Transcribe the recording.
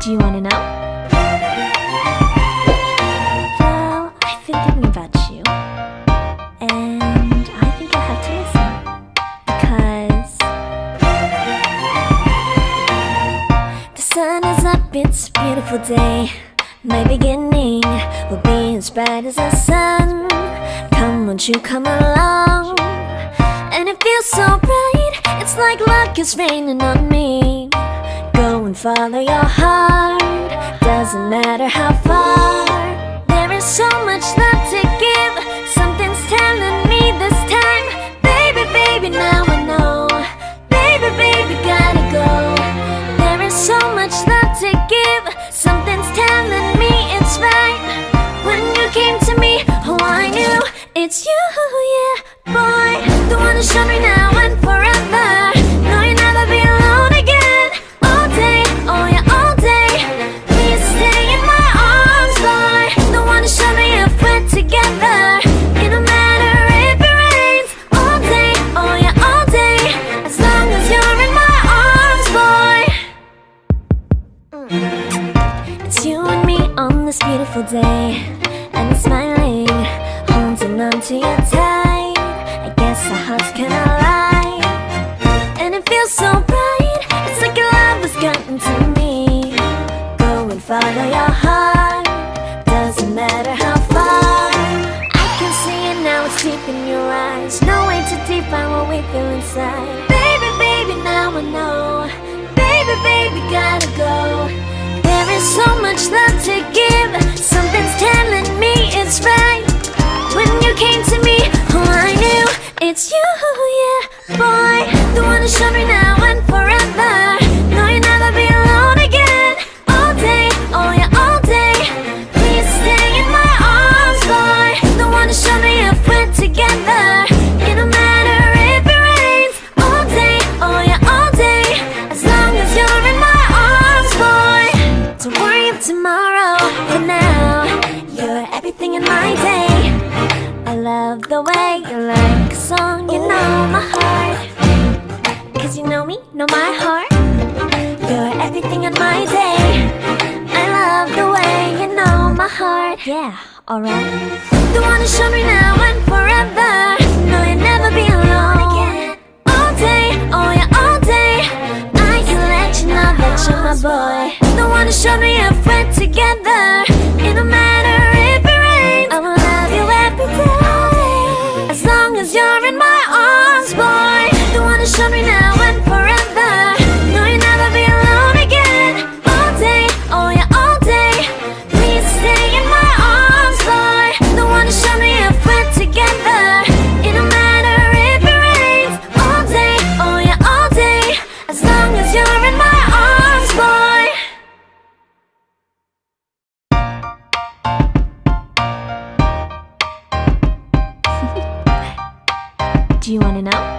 Do you wanna know? Well, I've been thinking about you, and I think you'll have to listen, because the sun is up, it's a beautiful day. My beginning will be as bright as the sun. Come, won't you come along? And it feels so bright, it's like luck is raining on me. Go and follow your heart, doesn't matter how far. There is so much love to give, something's telling me this time. Baby, baby, now I know. Baby, baby, gotta go. There is so much love to give, something's telling me it's right. When you came to me, oh I knew it's you, yeah, boy. The one who showed me now and forever. No, you'll never be alone again. All day, oh yeah, all day. Please stay in my arms, boy. The one who showed me if we're together. It don't matter if it rains. All day, oh yeah, all day. As long as you're in my arms, boy. It's you and me on this beautiful day, and it's smiling, holding on to you tight. I guess our hearts cannot lie, and it feels so bright. It's like your love has gotten to me. Go and follow your heart, doesn't matter how far. I can see it now, it's deep in your eyes. No way to define what we feel inside. Baby, baby, now I know. Baby, baby, gotta go. There is so much love to give, something's telling me it's right. When you came to me, oh I knew it's you, yeah, boy. The one who showed me now and forever. No, you'll never be alone again. All day, oh yeah, all day. Please stay in my arms, boy. The one who showed me if we're together. It don't matter if it rains. All day, oh yeah, all day. As long as you're in my arms, boy. Don't worry about tomorrow, for now you're everything in my day. I love the way you like a song, you know my heart. Cause you know me, know my heart. You're everything in my day. I love the way you know my heart. Yeah, alright. The one who showed me now and forever. No, you'll never be alone again. All day, oh yeah, all day. I can let you know that you're my boy. The one who showed me if we're together. It don't matter if it rains. I will love you every day. As long as you're in my arms, boy. The one who showed me now and forever. No, you'll never be alone again. All day, oh yeah, all day. Please stay in my arms, boy. The one who showed me if we're together. It don't matter if it rains. All day, oh yeah, all day. As long as you're in my arms, boy. Do you wanna know?